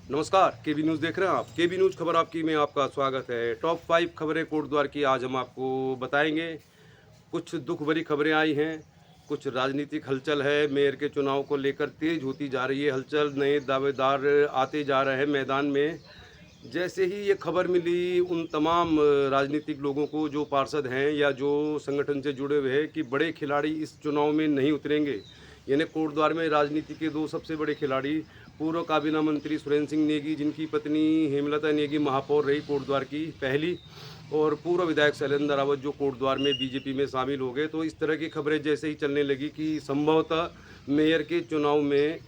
नमस्कार, केबी न्यूज़ देख रहे हैं आप। केबी न्यूज़ खबर आपकी में आपका स्वागत है। टॉप 5 खबरें कोटद्वार की आज हम आपको बताएंगे। कुछ दुख भरी खबरें आई हैं, कुछ राजनीतिक हलचल है। मेयर के चुनाव को लेकर तेज होती जा रही है हलचल, नए दावेदार आते जा रहे हैं मैदान में। जैसे ही ये खबर मिली उन तमाम राजनीतिक लोगों को जो पार्षद हैं या जो संगठन से जुड़े हुए हैं कि बड़े खिलाड़ी इस चुनाव में नहीं उतरेंगे। यानी कोटद्वार में राजनीति के दो सबसे बड़े खिलाड़ी, पूर्व काबीना मंत्री सुरेंद्र सिंह नेगी जिनकी पत्नी हेमलता नेगी महापौर रही कोटद्वार की पहली, और पूर्व विधायक शैलेंद्र रावत जो कोटद्वार में बीजेपी में शामिल हो गए। तो इस तरह की खबरें जैसे ही चलने लगी कि संभवतः मेयर के चुनाव में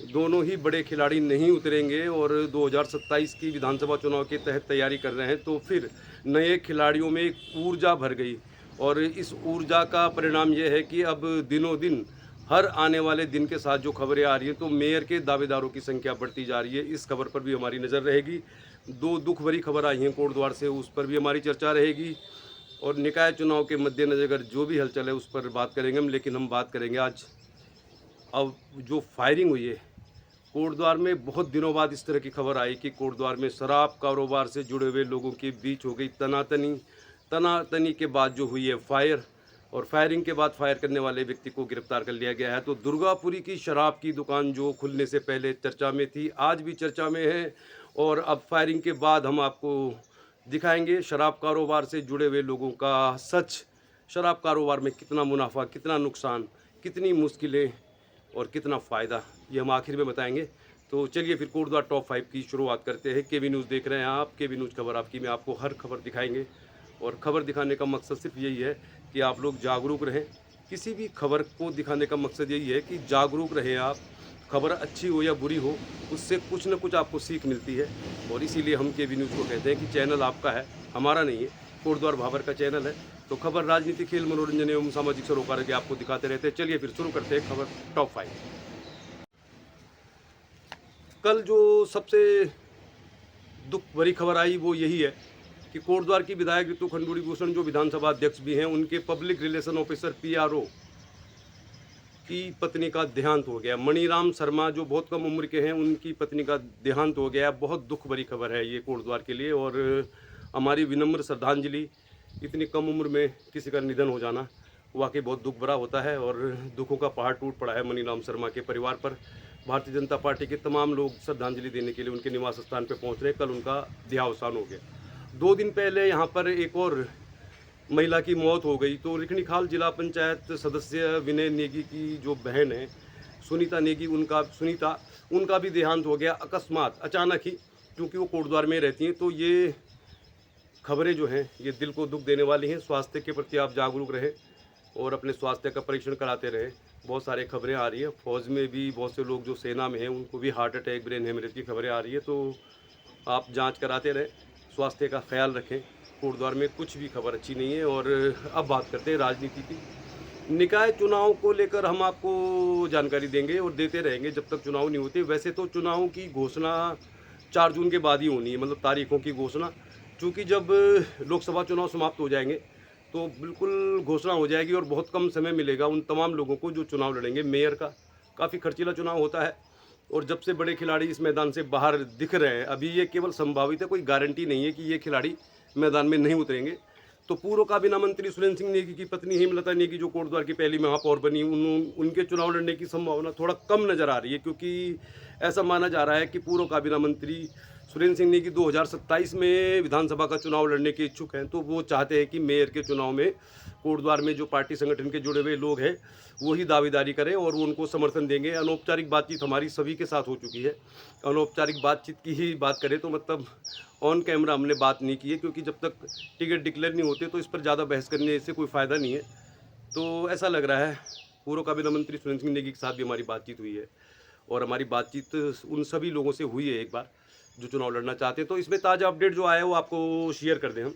दोनों ही बड़े खिलाड़ी नहीं उतरेंगे और 2027 की विधानसभा चुनाव के तहत तैयारी कर रहे हैं, तो फिर नए खिलाड़ियों में एक ऊर्जा भर गई। और इस ऊर्जा का परिणाम यह है कि अब दिनों दिन हर आने वाले दिन के साथ जो खबरें आ रही हैं तो मेयर के दावेदारों की संख्या बढ़ती जा रही है। इस खबर पर भी हमारी नज़र रहेगी। दो दुख भरी खबर आई हैं कोटद्वार से, उस पर भी हमारी चर्चा रहेगी। और निकाय चुनाव के मद्देनज़र जो भी हलचल है उस पर बात करेंगे हम। लेकिन हम बात करेंगे आज अब जो फायरिंग हुई है कोटद्वार में। बहुत दिनों बाद इस तरह की खबर आई कि कोटद्वार में शराब कारोबार से जुड़े हुए लोगों के बीच हो गई तनातनी। तनातनी के बाद जो हुई है फायर, और फायरिंग के बाद फायर करने वाले व्यक्ति को गिरफ्तार कर लिया गया है। तो दुर्गापुरी की शराब की दुकान जो खुलने से पहले चर्चा में थी, आज भी चर्चा में है। और अब फायरिंग के बाद हम आपको दिखाएंगे शराब कारोबार से जुड़े हुए लोगों का सच। शराब कारोबार में कितना मुनाफा, कितना नुकसान, कितनी मुश्किलें और कितना फ़ायदा, ये हम आखिर में बताएंगे। तो चलिए फिर कोटद्वार टॉप 5 की शुरुआत करते हैं। केबी न्यूज़ देख रहे हैं आप। केबी न्यूज़ खबर आपकी में आपको हर खबर दिखाएंगे। और खबर दिखाने का मकसद सिर्फ यही है कि आप लोग जागरूक रहें। किसी भी खबर को दिखाने का मकसद यही है कि जागरूक रहें आप। खबर अच्छी हो या बुरी हो, उससे कुछ न कुछ आपको सीख मिलती है। और इसीलिए हम केबी न्यूज़ को कहते हैं कि चैनल आपका है, हमारा नहीं है। कोटद्वार भाबर का चैनल है। तो खबर, राजनीति, खेल, मनोरंजन एवं सामाजिक सरोकार के आपको दिखाते रहते हैं। चलिए फिर शुरू करते हैं खबर टॉप 5। कल जो सबसे दुख भरी खबर आई वो यही है कि कोटद्वार की विधायक ऋतु खंडूड़ी भूषण जो विधानसभा अध्यक्ष भी हैं, उनके पब्लिक रिलेशन ऑफिसर पीआरओ की पत्नी का देहांत हो गया। मणिराम शर्मा जो बहुत कम उम्र के हैं, उनकी पत्नी का देहांत हो गया। बहुत दुख भरी खबर है ये कोटद्वार के लिए, और हमारी विनम्र श्रद्धांजलि। इतनी कम उम्र में किसी का निधन हो जाना वाकई बहुत दुख भरा होता है, और दुखों का पहाड़ टूट पड़ा है मणिराम शर्मा के परिवार पर। भारतीय जनता पार्टी के तमाम लोग श्रद्धांजलि देने के लिए उनके निवास स्थान पर पहुँच रहे। कल उनका देहावसान हो गया। 2 दिन पहले यहाँ पर एक और महिला की मौत हो गई। तो रिखणीखाल जिला पंचायत सदस्य विनय नेगी की जो बहन है सुनीता नेगी, उनका भी देहांत हो गया अकस्मात, अचानक ही, क्योंकि वो कोटद्वार में रहती हैं। तो ये खबरें जो हैं ये दिल को दुख देने वाली हैं। स्वास्थ्य के प्रति आप जागरूक रहें और अपने स्वास्थ्य का परीक्षण कराते रहें। बहुत सारी खबरें आ रही हैं, फौज में भी बहुत से लोग जो सेना में हैं उनको भी हार्ट अटैक, ब्रेन हेमरेज की खबरें आ रही है। तो आप जांच कराते रहें, स्वास्थ्य का ख्याल रखें। कोटद्वार में कुछ भी खबर अच्छी नहीं है। और अब बात करते हैं राजनीति की। निकाय चुनाव को लेकर हम आपको जानकारी देंगे और देते रहेंगे जब तक चुनाव नहीं होते। वैसे तो चुनाव की घोषणा 4 जून के बाद ही होनी है, मतलब तारीखों की घोषणा। चूँकि जब लोकसभा चुनाव समाप्त हो जाएंगे तो बिल्कुल घोषणा हो जाएगी और बहुत कम समय मिलेगा उन तमाम लोगों को जो चुनाव लड़ेंगे। मेयर का काफ़ी खर्चीला चुनाव होता है, और जब से बड़े खिलाड़ी इस मैदान से बाहर दिख रहे हैं, अभी ये केवल संभावित है, कोई गारंटी नहीं है कि ये खिलाड़ी मैदान में नहीं उतरेंगे। तो पूर्व काबीना मंत्री सुरेंद्र सिंह नेगी की पत्नी हेमलता नेगी जो कोटद्वार की पहली महापौर बनी, उनके चुनाव लड़ने की संभावना थोड़ा कम नज़र आ रही है, क्योंकि ऐसा माना जा रहा है कि पूर्व काबीना मंत्री सुरेंद्र सिंह नेगी 2027 में विधानसभा का चुनाव लड़ने के इच्छुक हैं। तो वो चाहते हैं कि मेयर के चुनाव में कोटद्वार में जो पार्टी संगठन के जुड़े हुए लोग हैं वही दावेदारी करें और वो उनको समर्थन देंगे। अनौपचारिक बातचीत हमारी सभी के साथ हो चुकी है। अनौपचारिक बातचीत की ही बात करें तो मतलब ऑन कैमरा हमने बात नहीं की है, क्योंकि जब तक टिकट डिक्लेयर नहीं होते तो इस पर ज़्यादा बहस करने से कोई फ़ायदा नहीं है। तो ऐसा लग रहा है पूर्व काबीना मंत्री सुरेंद्र सिंह नेगी के साथ भी हमारी बातचीत हुई है, और हमारी बातचीत उन सभी लोगों से हुई है एक बार जो चुनाव लड़ना चाहते हैं। तो इसमें ताज़ा अपडेट जो आया है वो आपको शेयर कर दें हम।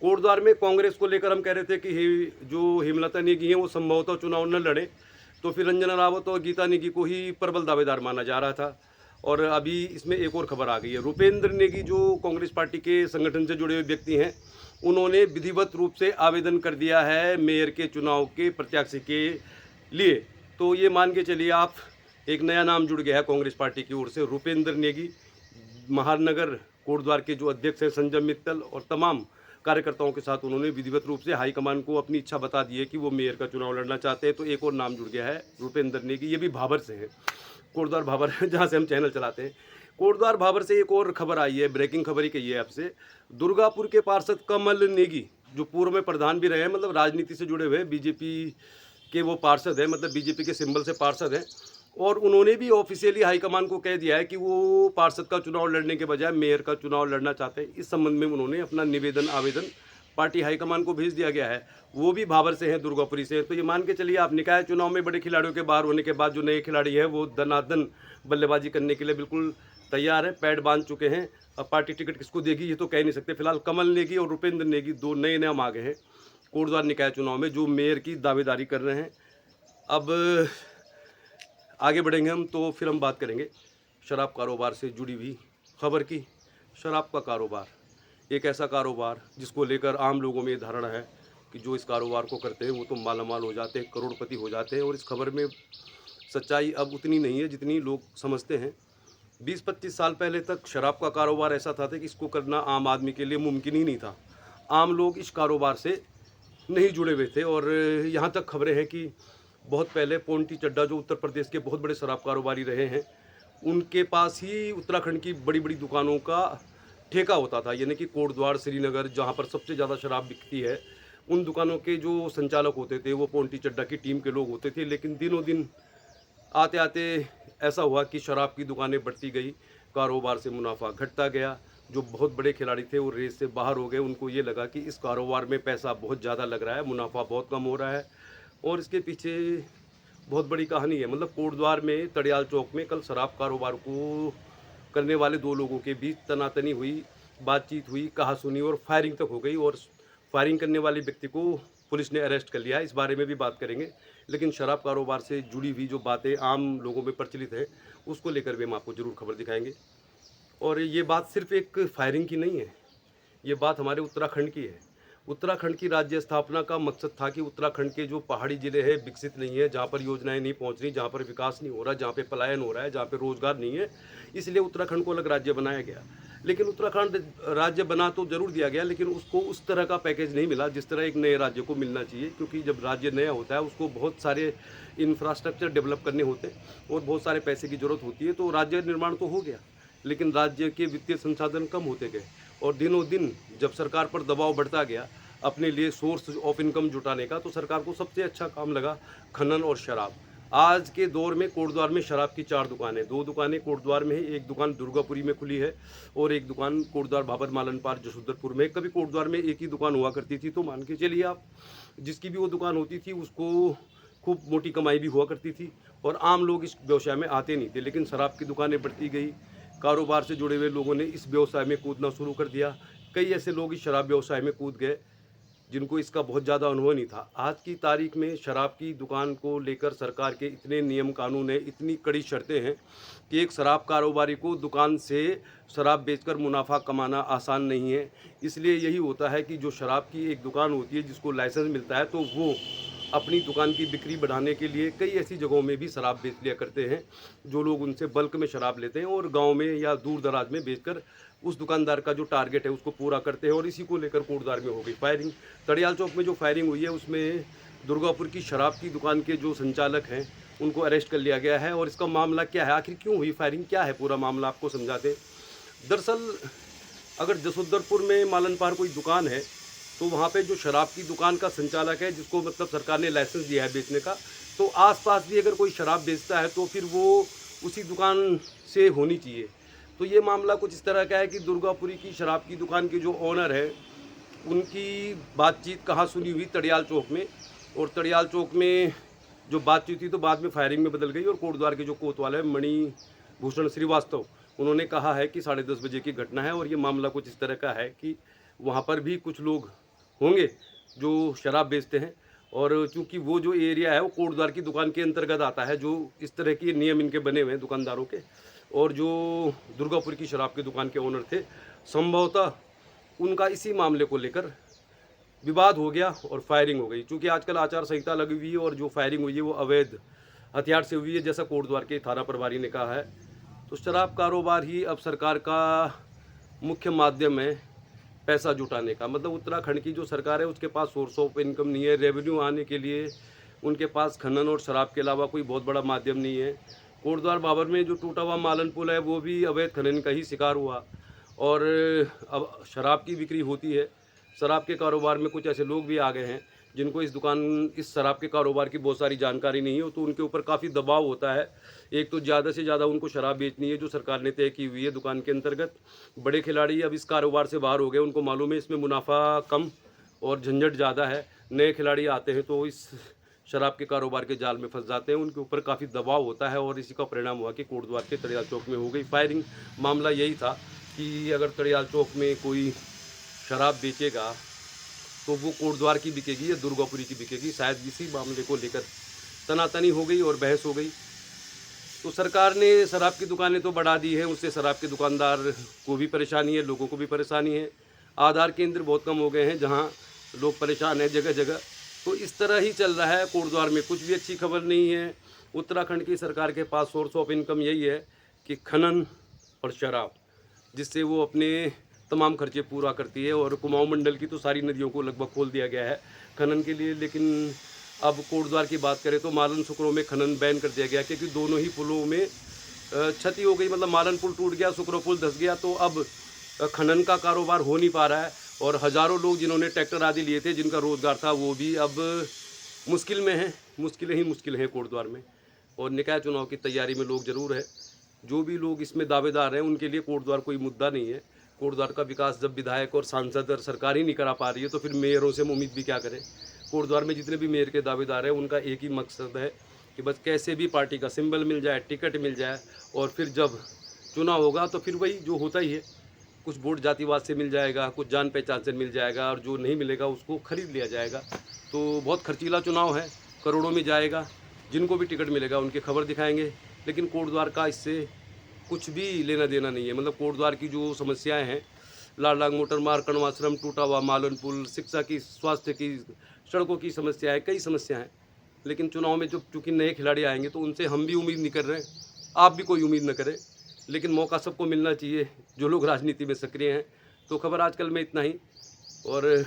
कोटद्वार में कांग्रेस को लेकर हम कह रहे थे कि जो हेमलता नेगी हैं वो संभवतः चुनाव न लड़े, तो फिर रंजना रावत और गीता नेगी को ही प्रबल दावेदार माना जा रहा था। और अभी इसमें एक और खबर आ गई है। रुपेंद्र नेगी जो कांग्रेस पार्टी के संगठन से जुड़े हुए व्यक्ति हैं, उन्होंने विधिवत रूप से आवेदन कर दिया है मेयर के चुनाव के प्रत्याशी के लिए। तो ये मान के चलिए आप, एक नया नाम जुड़ गया है कांग्रेस पार्टी की ओर से, रुपेंद्र नेगी। महानगर कोटद्वार के जो अध्यक्ष हैं संजय मित्तल और तमाम कार्यकर्ताओं के साथ उन्होंने विधिवत रूप से हाईकमान को अपनी इच्छा बता दी है कि वो मेयर का चुनाव लड़ना चाहते हैं। तो एक और नाम जुड़ गया है रुपेंद्र नेगी, ये भी भाबर से है, कोटद्वार भाबर जहाँ से हम चैनल चलाते हैं। कोटद्वार भाबर से एक और खबर आई है, ब्रेकिंग खबर ही कही है आपसे। दुर्गापुर के पार्षद कमल नेगी जो पूर्व में प्रधान भी रहे हैं, मतलब राजनीति से जुड़े हुए, बीजेपी के वो पार्षद हैं, मतलब बीजेपी के सिंबल से पार्षद हैं, और उन्होंने भी ऑफिशियली हाईकमान को कह दिया है कि वो पार्षद का चुनाव लड़ने के बजाय मेयर का चुनाव लड़ना चाहते हैं। इस संबंध में उन्होंने अपना निवेदन आवेदन पार्टी हाईकमान को भेज दिया गया है। वो भी भाबर से हैं, दुर्गापुरी से। तो ये मान के चलिए आप, निकाय चुनाव में बड़े खिलाड़ियों के बाहर होने के बाद जो नए खिलाड़ी हैं वो दनादन बल्लेबाजी करने के लिए बिल्कुल तैयार है, पैड बांध चुके हैं। अब पार्टी टिकट किसको देगी ये तो कह नहीं सकते। फिलहाल कमल नेगी और रुपेंद्र नेगी दो नए नाम आ गए हैं कोटद्वार निकाय चुनाव में जो मेयर की दावेदारी कर रहे हैं। अब आगे बढ़ेंगे हम, तो फिर हम बात करेंगे शराब कारोबार से जुड़ी हुई खबर की। शराब का कारोबार एक ऐसा कारोबार जिसको लेकर आम लोगों में ये धारणा है कि जो इस कारोबार को करते हैं वो तो मालामाल हो जाते हैं, करोड़पति हो जाते हैं, और इस खबर में सच्चाई अब उतनी नहीं है जितनी लोग समझते हैं। 20-25 साल पहले तक शराब का कारोबार ऐसा था कि इसको करना आम आदमी के लिए मुमकिन ही नहीं था। आम लोग इस कारोबार से नहीं जुड़े हुए थे, और यहाँ तक खबरें हैं कि बहुत पहले पोंटी चड्डा जो उत्तर प्रदेश के बहुत बड़े शराब कारोबारी रहे हैं, उनके पास ही उत्तराखंड की बड़ी बड़ी दुकानों का ठेका होता था। यानी कि कोटद्वार, श्रीनगर, जहाँ पर सबसे ज़्यादा शराब बिकती है, उन दुकानों के जो संचालक होते थे वो पोंटी चड्डा की टीम के लोग होते थे। लेकिन दिनों दिन आते आते ऐसा हुआ कि शराब की दुकानें बढ़ती गई, कारोबार से मुनाफा घटता गया। जो बहुत बड़े खिलाड़ी थे वो रेस से बाहर हो गए। उनको ये लगा कि इस कारोबार में पैसा बहुत ज़्यादा लग रहा है, मुनाफा बहुत कम हो रहा है, और इसके पीछे बहुत बड़ी कहानी है। मतलब कोटद्वार में तड़ियाल चौक में कल शराब कारोबार को करने वाले दो लोगों के बीच तनातनी हुई, बातचीत हुई, कहासुनी और फायरिंग तक हो गई, और फायरिंग करने वाले व्यक्ति को पुलिस ने अरेस्ट कर लिया है। इस बारे में भी बात करेंगे। लेकिन शराब कारोबार से जुड़ी हुई जो बातें आम लोगों में प्रचलित हैं उसको लेकर भी हम आपको ज़रूर खबर दिखाएंगे। और ये बात सिर्फ एक फायरिंग की नहीं है, ये बात हमारे उत्तराखंड की है। उत्तराखंड की राज्य स्थापना का मकसद था कि उत्तराखंड के जो पहाड़ी ज़िले हैं विकसित नहीं है, जहाँ पर योजनाएं नहीं पहुँच रही, जहाँ पर विकास नहीं हो रहा, जहाँ पे पलायन हो रहा है, जहाँ पे रोजगार नहीं है, इसलिए उत्तराखंड को अलग राज्य बनाया गया। लेकिन उत्तराखंड राज्य बना तो जरूर दिया गया, लेकिन उसको उस तरह का पैकेज नहीं मिला जिस तरह एक नए राज्य को मिलना चाहिए। क्योंकि जब राज्य नया होता है उसको बहुत सारे इंफ्रास्ट्रक्चर डेवलप करने होते हैं और बहुत सारे पैसे की ज़रूरत होती है। तो राज्य निर्माण तो हो गया, लेकिन राज्य के वित्तीय संसाधन कम होते गए, और दिनों दिन जब सरकार पर दबाव बढ़ता गया अपने लिए सोर्स ऑफ इनकम जुटाने का, तो सरकार को सबसे अच्छा काम लगा खनन और शराब। आज के दौर में कोटद्वार में शराब की 4 दुकानें, 2 दुकानें कोटद्वार में है, एक दुकान दुर्गापुरी में खुली है और एक दुकान कोटद्वार भाबर मालन पार जसोदरपुर में। कभी कोटद्वार में एक ही दुकान हुआ करती थी, तो मान के चलिए आप जिसकी भी वो दुकान होती थी उसको खूब मोटी कमाई भी हुआ करती थी, और आम लोग इस व्यवसाय में आते नहीं थे। लेकिन शराब की दुकानें बढ़ती गई, कारोबार से जुड़े हुए लोगों ने इस व्यवसाय में कूदना शुरू कर दिया। कई ऐसे लोग इस शराब व्यवसाय में कूद गए जिनको इसका बहुत ज़्यादा अनुभव नहीं था। आज की तारीख में शराब की दुकान को लेकर सरकार के इतने नियम कानून हैं, इतनी कड़ी शर्तें हैं कि एक शराब कारोबारी को दुकान से शराब बेचकर मुनाफा कमाना आसान नहीं है। इसलिए यही होता है कि जो शराब की एक दुकान होती है जिसको लाइसेंस मिलता है, तो वो अपनी दुकान की बिक्री बढ़ाने के लिए कई ऐसी जगहों में भी शराब बेच लिया करते हैं। जो लोग उनसे बल्क में शराब लेते हैं और गांव में या दूर दराज में बेचकर उस दुकानदार का जो टारगेट है उसको पूरा करते हैं। और इसी को लेकर कोटद्वार में हो गई फायरिंग। तड़ियाल चौक में जो फायरिंग हुई है उसमें दुर्गापुर की शराब की दुकान के जो संचालक हैं उनको अरेस्ट कर लिया गया है। और इसका मामला क्या है, आखिर क्यों हुई फायरिंग, क्या है पूरा मामला, आपको समझाते हैं। दरअसल अगर जसोदरपुर में मालन पार कोई दुकान है तो वहाँ पे जो शराब की दुकान का संचालक है, जिसको मतलब सरकार ने लाइसेंस दिया है बेचने का, तो आसपास भी अगर कोई शराब बेचता है तो फिर वो उसी दुकान से होनी चाहिए। तो ये मामला कुछ इस तरह का है कि दुर्गापुरी की शराब की दुकान के जो ओनर है उनकी बातचीत कहाँ सुनी हुई तड़ियाल चौक में, और तड़ियाल चौक में जो बातचीत हुई तो बाद में फायरिंग में बदल गई। और कोटद्वार के जो कोतवाल है मणि भूषण श्रीवास्तव, उन्होंने कहा है कि 10:30 बजे की घटना है। और ये मामला कुछ इस तरह का है कि वहाँ पर भी कुछ लोग होंगे जो शराब बेचते हैं, और चूंकि वो जो एरिया है वो कोटद्वार की दुकान के अंतर्गत आता है, जो इस तरह के नियम इनके बने हुए हैं दुकानदारों के। और जो दुर्गापुर की शराब की दुकान के ओनर थे, संभवतः उनका इसी मामले को लेकर विवाद हो गया और फायरिंग हो गई। चूँकि आजकल आचार संहिता लगी हुई है और जो फायरिंग हुई है वो अवैध हथियार से हुई है, जैसा कोटद्वार के थाना प्रभारी ने कहा है। तो शराब कारोबार ही अब सरकार का मुख्य माध्यम है पैसा जुटाने का। मतलब उत्तराखंड की जो सरकार है उसके पास सोर्स ऑफ इनकम नहीं है, रेवेन्यू आने के लिए उनके पास खनन और शराब के अलावा कोई बहुत बड़ा माध्यम नहीं है। कोटद्वार बाबर में जो टूटा हुआ मालन पुल है वो भी अवैध खनन का ही शिकार हुआ। और अब शराब की बिक्री होती है। शराब के कारोबार में कुछ ऐसे लोग भी आ गए हैं जिनको इस शराब के कारोबार की बहुत सारी जानकारी नहीं है, तो उनके ऊपर काफ़ी दबाव होता है। एक तो ज़्यादा से ज़्यादा उनको शराब बेचनी है जो सरकार ने तय की हुई है दुकान के अंतर्गत। बड़े खिलाड़ी अब इस कारोबार से बाहर हो गए, उनको मालूम है इसमें मुनाफा कम और झंझट ज़्यादा है। नए खिलाड़ी आते हैं तो इस शराब के कारोबार के जाल में फंस जाते हैं, उनके ऊपर काफ़ी दबाव होता है। और इसी का परिणाम हुआ कि कोटद्वार के तड़ियाल चौक में हो गई फायरिंग। मामला यही था कि अगर तड़ियाल चौक में कोई शराब बेचेगा तो वो कोटद्वार की बिकेगी या दुर्गापुरी की बिकेगी। शायद इसी मामले को लेकर तनातनी हो गई और बहस हो गई। तो सरकार ने शराब की दुकानें तो बढ़ा दी है, उससे शराब के दुकानदार को भी परेशानी है, लोगों को भी परेशानी है। आधार केंद्र बहुत कम हो गए हैं जहां लोग परेशान हैं जगह जगह। तो इस तरह ही चल रहा है कोटद्वार में, कुछ भी अच्छी खबर नहीं है। उत्तराखंड की सरकार के पास सोर्स ऑफ इनकम यही है कि खनन और शराब, जिससे वो अपने तमाम खर्चे पूरा करती है। और कुमाऊं मंडल की तो सारी नदियों को लगभग खोल दिया गया है खनन के लिए। लेकिन अब कोटद्वार की बात करें तो मालन सुकरों में खनन बैन कर दिया गया, क्योंकि दोनों ही पुलों में क्षति हो गई। मतलब मालन पुल टूट गया, सुकरो पुल धंस गया, तो अब खनन का कारोबार हो नहीं पा रहा है। और हज़ारों लोग जिन्होंने ट्रैक्टर आदि लिए थे, जिनका रोज़गार था, वो भी अब मुश्किल में हैं। मुश्किलें ही मुश्किल हैं कोटद्वार में। और निकाय चुनाव की तैयारी में लोग ज़रूर हैं। जो भी लोग इसमें दावेदार हैं उनके लिए कोटद्वार कोई मुद्दा नहीं है। कोटद्वार का विकास जब विधायक और सांसद और सरकार ही नहीं करा पा रही है तो फिर मेयरों से हम उम्मीद भी क्या करें। कोटद्वार में जितने भी मेयर के दावेदार हैं उनका एक ही मकसद है कि बस कैसे भी पार्टी का सिंबल मिल जाए, टिकट मिल जाए, और फिर जब चुनाव होगा तो फिर वही जो होता ही है, कुछ वोट जातिवाद से मिल जाएगा, कुछ जान पहचान से मिल जाएगा, और जो नहीं मिलेगा उसको खरीद लिया जाएगा। तो बहुत खर्चीला चुनाव है, करोड़ों में जाएगा। जिनको भी टिकट मिलेगा उनकी खबर दिखाएंगे। लेकिन कोटद्वार का इससे कुछ भी लेना देना नहीं है। मतलब कोटद्वार की जो समस्याएं हैं, लालडांग मोटर मार्ग, कण्वाश्रम, टूटा हुआ मालन पुल, शिक्षा की, स्वास्थ्य की, सड़कों की समस्याएं, कई समस्याएं हैं। लेकिन चुनाव में जो चूँकि नए खिलाड़ी आएंगे तो उनसे हम भी उम्मीद नहीं कर रहे हैं, आप भी कोई उम्मीद न करें। लेकिन मौका सबको मिलना चाहिए जो लोग राजनीति में सक्रिय हैं। तो खबर आजकल में इतना ही। और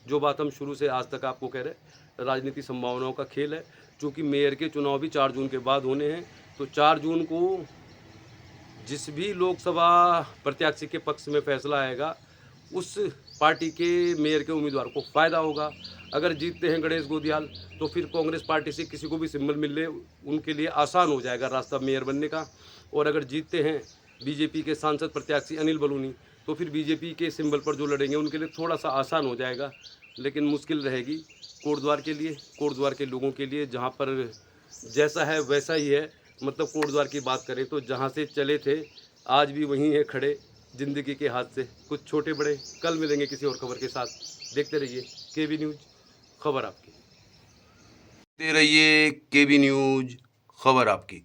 जो बात हम शुरू से आज तक आपको कह रहे, राजनीति संभावनाओं का खेल है। चूँकि मेयर के चुनाव भी 4 जून के बाद होने हैं, तो 4 जून को जिस भी लोकसभा प्रत्याशी के पक्ष में फैसला आएगा उस पार्टी के मेयर के उम्मीदवार को फ़ायदा होगा। अगर जीतते हैं गणेश गोदियाल तो फिर कांग्रेस पार्टी से किसी को भी सिंबल मिलने उनके लिए आसान हो जाएगा रास्ता मेयर बनने का। और अगर जीतते हैं बीजेपी के सांसद प्रत्याशी अनिल बलूनी तो फिर बीजेपी के सिंबल पर जो लड़ेंगे उनके लिए थोड़ा सा आसान हो जाएगा। लेकिन मुश्किल रहेगी कोटद्वार के लिए, कोटद्वार के लोगों के लिए, जहाँ पर जैसा है वैसा ही है। मतलब कोटद्वार की बात करें तो जहाँ से चले थे आज भी वहीं हैं खड़े, ज़िंदगी के हाथ से। कुछ छोटे बड़े, कल मिलेंगे किसी और खबर के साथ। देखते रहिए केबी न्यूज़, खबर आपकी। देखते रहिए केबी न्यूज़, खबर आपकी।